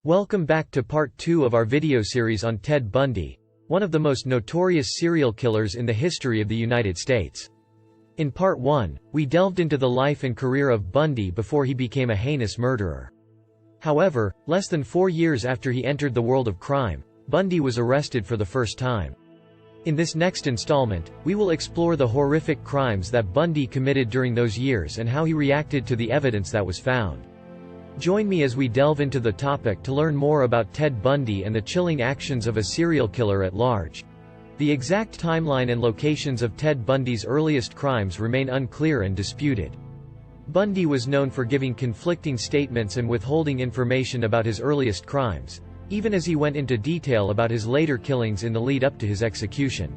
Welcome back to part 2 of our video series on Ted Bundy, one of the most notorious serial killers in the history of the United States. In part 1, we delved into the life and career of Bundy before he became a heinous murderer. However, less than 4 years after he entered the world of crime, Bundy was arrested for the first time. In this next installment, we will explore the horrific crimes that Bundy committed during those years and how he reacted to the evidence that was found. Join me as we delve into the topic to learn more about Ted Bundy and the chilling actions of a serial killer at large. The exact timeline and locations of Ted Bundy's earliest crimes remain unclear and disputed. Bundy was known for giving conflicting statements and withholding information about his earliest crimes, even as he went into detail about his later killings in the lead-up to his execution.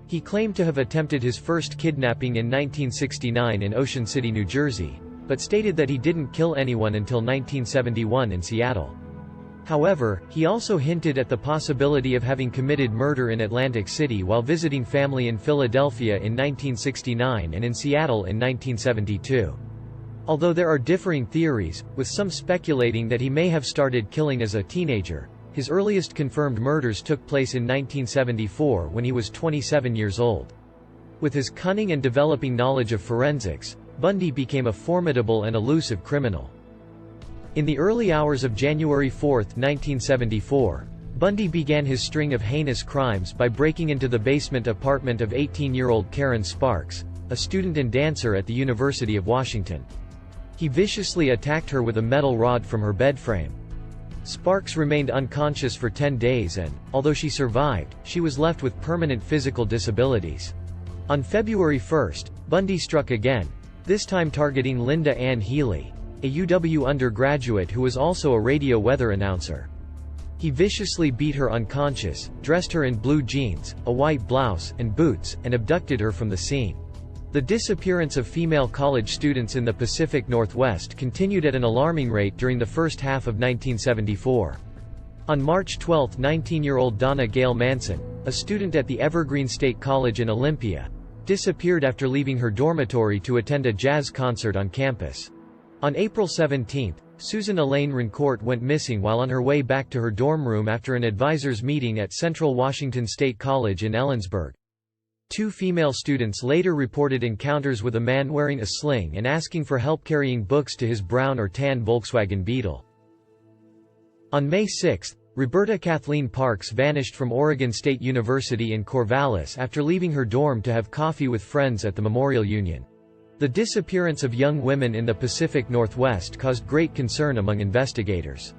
He claimed to have attempted his first kidnapping in 1969 in Ocean City, New Jersey, but stated that he didn't kill anyone until 1971 in Seattle. However, he also hinted at the possibility of having committed murder in Atlantic City while visiting family in Philadelphia in 1969 and in Seattle in 1972. Although there are differing theories, with some speculating that he may have started killing as a teenager, his earliest confirmed murders took place in 1974 when he was 27 years old. With his cunning and developing knowledge of forensics, Bundy became a formidable and elusive criminal. In the early hours of January 4, 1974, Bundy began his string of heinous crimes by breaking into the basement apartment of 18-year-old Karen Sparks, a student and dancer at the University of Washington. He viciously attacked her with a metal rod from her bed frame. Sparks remained unconscious for 10 days and, although she survived, she was left with permanent physical disabilities. On February 1, Bundy struck again, this time targeting Linda Ann Healy, a UW undergraduate who was also a radio weather announcer. He viciously beat her unconscious, dressed her in blue jeans, a white blouse, and boots, and abducted her from the scene. The disappearance of female college students in the Pacific Northwest continued at an alarming rate during the first half of 1974. On March 12, 19-year-old Donna Gail Manson, a student at the Evergreen State College in Olympia, disappeared after leaving her dormitory to attend a jazz concert on campus. On April 17, Susan Elaine Rancourt went missing while on her way back to her dorm room after an advisors' meeting at Central Washington State College in Ellensburg. 2 female students later reported encounters with a man wearing a sling and asking for help carrying books to his brown or tan Volkswagen Beetle. On May 6, Roberta Kathleen Parks vanished from Oregon State University in Corvallis after leaving her dorm to have coffee with friends at the Memorial Union. The disappearance of young women in the Pacific Northwest caused great concern among investigators.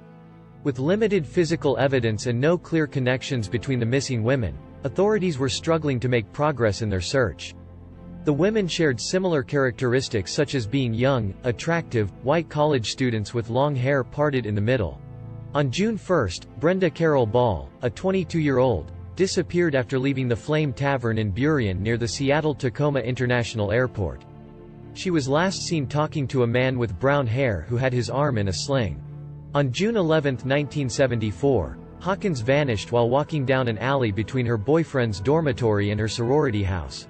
With limited physical evidence and no clear connections between the missing women, authorities were struggling to make progress in their search. The women shared similar characteristics such as being young, attractive, white college students with long hair parted in the middle. On June 1, Brenda Carroll Ball, a 22-year-old, disappeared after leaving the Flame Tavern in Burien near the Seattle-Tacoma International Airport. She was last seen talking to a man with brown hair who had his arm in a sling. On June 11, 1974, Hawkins vanished while walking down an alley between her boyfriend's dormitory and her sorority house.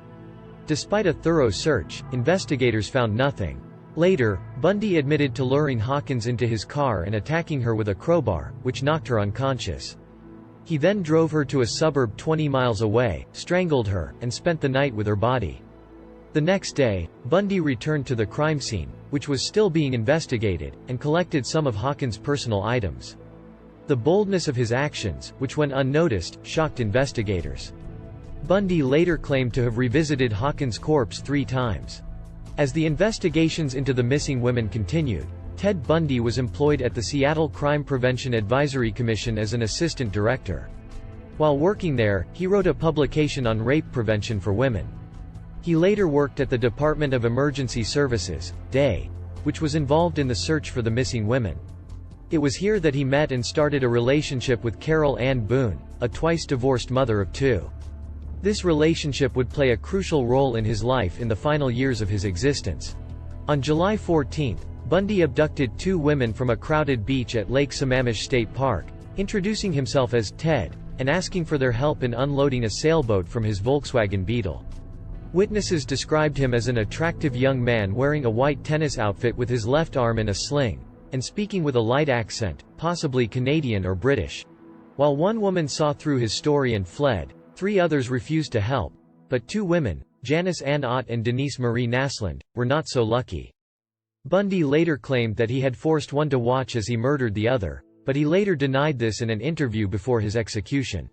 Despite a thorough search, investigators found nothing. Later, Bundy admitted to luring Hawkins into his car and attacking her with a crowbar, which knocked her unconscious. He then drove her to a suburb 20 miles away, strangled her, and spent the night with her body. The next day, Bundy returned to the crime scene, which was still being investigated, and collected some of Hawkins' personal items. The boldness of his actions, which went unnoticed, shocked investigators. Bundy later claimed to have revisited Hawkins' corpse 3 times. As the investigations into the missing women continued, Ted Bundy was employed at the Seattle Crime Prevention Advisory Commission as an assistant director. While working there, he wrote a publication on rape prevention for women. He later worked at the Department of Emergency Services, DEA, which was involved in the search for the missing women. It was here that he met and started a relationship with Carol Ann Boone, a twice-divorced mother of 2. This relationship would play a crucial role in his life in the final years of his existence. On July 14, Bundy abducted 2 women from a crowded beach at Lake Sammamish State Park, introducing himself as Ted, and asking for their help in unloading a sailboat from his Volkswagen Beetle. Witnesses described him as an attractive young man wearing a white tennis outfit with his left arm in a sling, and speaking with a light accent, possibly Canadian or British. While one woman saw through his story and fled, 3 others refused to help, but 2 women, Janice Ann Ott and Denise Marie Naslund, were not so lucky. Bundy later claimed that he had forced one to watch as he murdered the other, but he later denied this in an interview before his execution.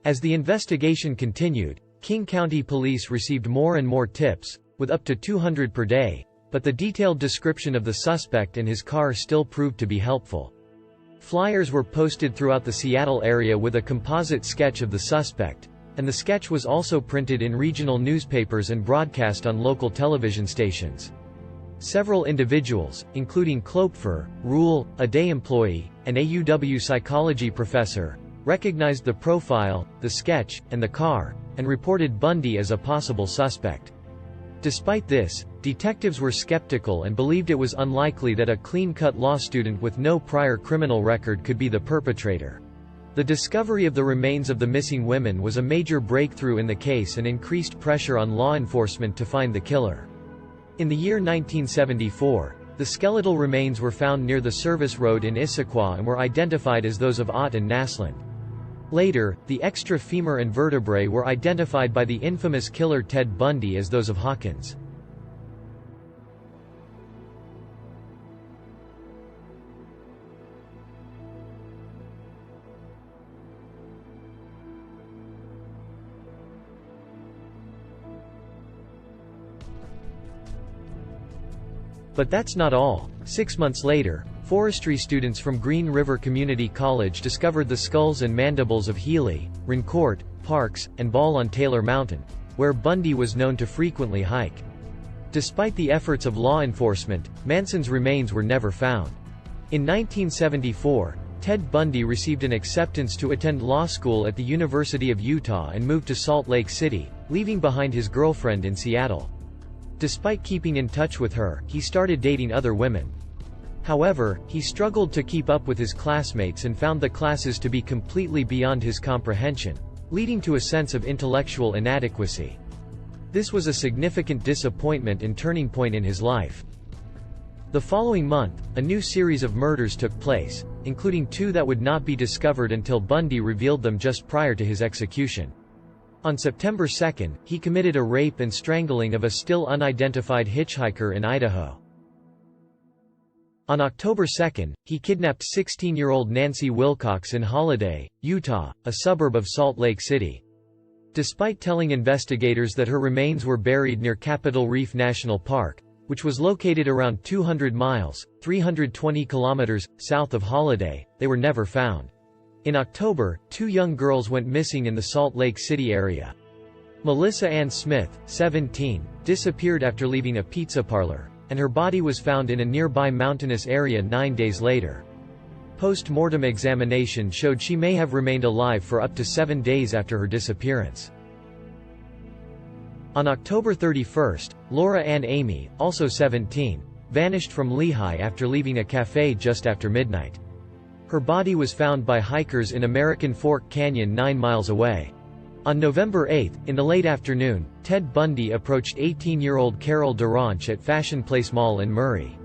As the investigation continued, King County Police received more and more tips, with up to 200 per day, but the detailed description of the suspect and his car still proved to be helpful. Flyers were posted throughout the Seattle area with a composite sketch of the suspect, and the sketch was also printed in regional newspapers and broadcast on local television stations. Several individuals, including Klopfer, Rule, a day employee, and a UW psychology professor, recognized the profile, the sketch, and the car, and reported Bundy as a possible suspect. Despite this, detectives were skeptical and believed it was unlikely that a clean-cut law student with no prior criminal record could be the perpetrator. The discovery of the remains of the missing women was a major breakthrough in the case and increased pressure on law enforcement to find the killer. In the year 1974, the skeletal remains were found near the service road in Issaquah and were identified as those of Ott and Naslund. Later, the extra femur and vertebrae were identified by the infamous killer Ted Bundy as those of Hawkins. But that's not all. 6 months later, forestry students from Green River Community College discovered the skulls and mandibles of Healy, Rincourt, Parks, and Ball on Taylor Mountain, where Bundy was known to frequently hike. Despite the efforts of law enforcement, Manson's remains were never found. In 1974, Ted Bundy received an acceptance to attend law school at the University of Utah and moved to Salt Lake City, leaving behind his girlfriend in Seattle. Despite keeping in touch with her, he started dating other women. However, he struggled to keep up with his classmates and found the classes to be completely beyond his comprehension, leading to a sense of intellectual inadequacy. This was a significant disappointment and turning point in his life. The following month, a new series of murders took place, including 2 that would not be discovered until Bundy revealed them just prior to his execution. On September 2, he committed a rape and strangling of a still unidentified hitchhiker in Idaho. On October 2, he kidnapped 16-year-old Nancy Wilcox in Holiday, Utah, a suburb of Salt Lake City. Despite telling investigators that her remains were buried near Capitol Reef National Park, which was located around 200 miles, 320 kilometers, south of Holiday, they were never found. In October, 2 young girls went missing in the Salt Lake City area. Melissa Ann Smith, 17, disappeared after leaving a pizza parlor, and her body was found in a nearby mountainous area 9 days later. Post-mortem examination showed she may have remained alive for up to 7 days after her disappearance. On October 31, Laura Ann Amy, also 17, vanished from Lehigh after leaving a cafe just after midnight. Her body was found by hikers in American Fork Canyon 9 miles away. On November 8, in the late afternoon, Ted Bundy approached 18-year-old Carol DeRanch at Fashion Place Mall in Murray.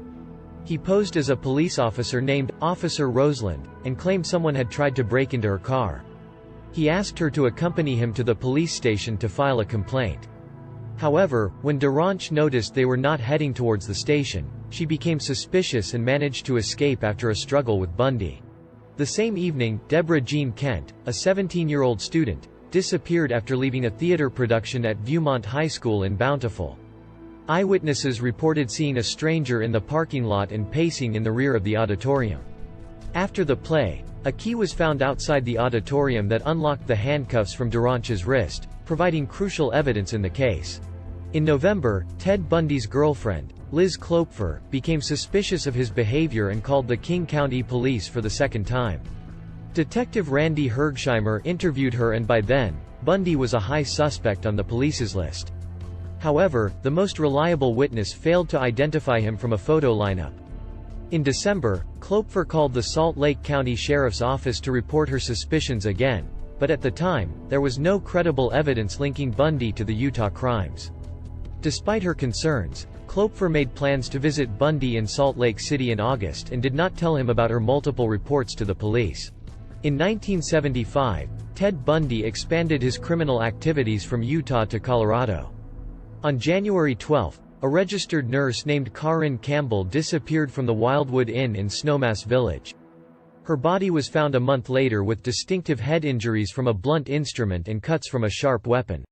He posed as a police officer named Officer Roseland, and claimed someone had tried to break into her car. He asked her to accompany him to the police station to file a complaint. However, when DeRanch noticed they were not heading towards the station, she became suspicious and managed to escape after a struggle with Bundy. The same evening, Deborah Jean Kent, a 17-year-old student, disappeared after leaving a theater production at Viewmont High School in Bountiful. Eyewitnesses reported seeing a stranger in the parking lot and pacing in the rear of the auditorium. After the play, a key was found outside the auditorium that unlocked the handcuffs from DeRanch's wrist, providing crucial evidence in the case. In November, Ted Bundy's girlfriend, Liz Klopfer, became suspicious of his behavior and called the King County Police for the second time. Detective Randy Hergesheimer interviewed her, and by then, Bundy was a high suspect on the police's list. However, the most reliable witness failed to identify him from a photo lineup. In December, Klopfer called the Salt Lake County Sheriff's Office to report her suspicions again, but at the time, there was no credible evidence linking Bundy to the Utah crimes. Despite her concerns, Klopfer made plans to visit Bundy in Salt Lake City in August and did not tell him about her multiple reports to the police. In 1975, Ted Bundy expanded his criminal activities from Utah to Colorado. On January 12, a registered nurse named Karin Campbell disappeared from the Wildwood Inn in Snowmass Village. Her body was found a month later with distinctive head injuries from a blunt instrument and cuts from a sharp weapon.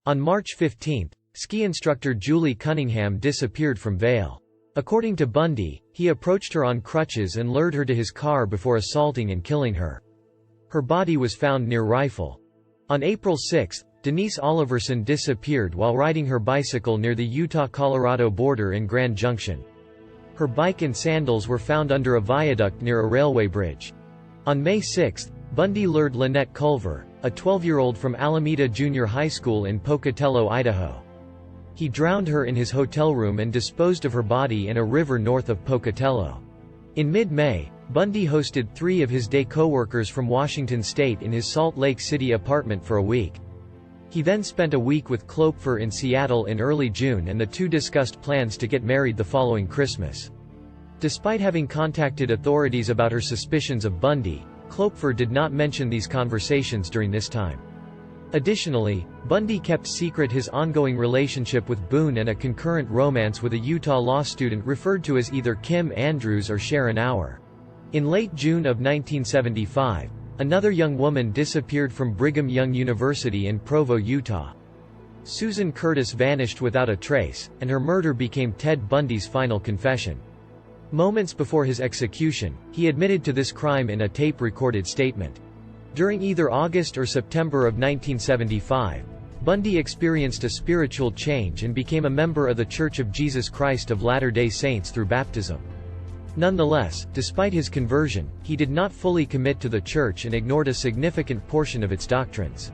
On March 15, ski instructor Julie Cunningham disappeared from Vail. According to Bundy, he approached her on crutches and lured her to his car before assaulting and killing her. Her body was found near Rifle. On April 6, Denise Oliverson disappeared while riding her bicycle near the Utah-Colorado border in Grand Junction. Her bike and sandals were found under a viaduct near a railway bridge. On May 6, Bundy lured Lynette Culver, a 12-year-old from Alameda Junior High School in Pocatello, Idaho. He drowned her in his hotel room and disposed of her body in a river north of Pocatello. In mid-May, Bundy hosted 3 of his day co-workers from Washington state in his Salt Lake City apartment for a week. He then spent a week with Klopfer in Seattle in early June, and the two discussed plans to get married the following Christmas. Despite having contacted authorities about her suspicions of Bundy, Klopfer did not mention these conversations during this time. Additionally, Bundy kept secret his ongoing relationship with Boone and a concurrent romance with a Utah law student referred to as either Kim Andrews or Sharon Auer. In late June of 1975, another young woman disappeared from Brigham Young University in Provo, Utah. Susan Curtis vanished without a trace, and her murder became Ted Bundy's final confession. Moments before his execution, he admitted to this crime in a tape-recorded statement. During either August or September of 1975, Bundy experienced a spiritual change and became a member of the Church of Jesus Christ of Latter-day Saints through baptism. Nonetheless, despite his conversion, he did not fully commit to the church and ignored a significant portion of its doctrines.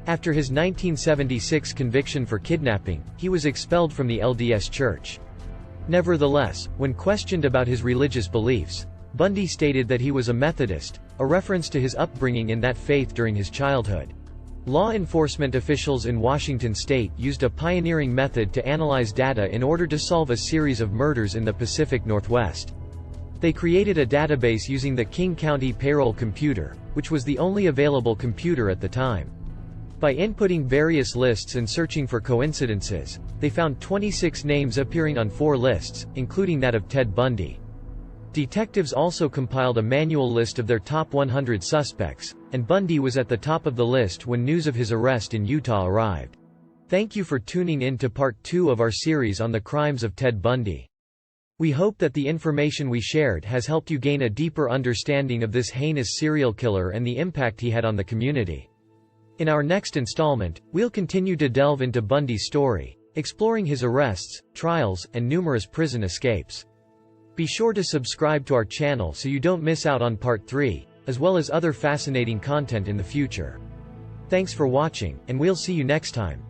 After his 1976 conviction for kidnapping, he was expelled from the LDS Church. Nevertheless, when questioned about his religious beliefs, Bundy stated that he was a Methodist, a reference to his upbringing in that faith during his childhood. Law enforcement officials in Washington state used a pioneering method to analyze data in order to solve a series of murders in the Pacific Northwest. They created a database using the King County payroll computer, which was the only available computer at the time. By inputting various lists and searching for coincidences, they found 26 names appearing on 4 lists, including that of Ted Bundy. Detectives also compiled a manual list of their top 100 suspects, and Bundy was at the top of the list when news of his arrest in Utah arrived. Thank you for tuning in to part 2 of our series on the crimes of Ted Bundy. We hope that the information we shared has helped you gain a deeper understanding of this heinous serial killer and the impact he had on the community. In our next installment, we'll continue to delve into Bundy's story, exploring his arrests, trials, and numerous prison escapes. Be sure to subscribe to our channel so you don't miss out on part 3, as well as other fascinating content in the future. Thanks for watching, and we'll see you next time.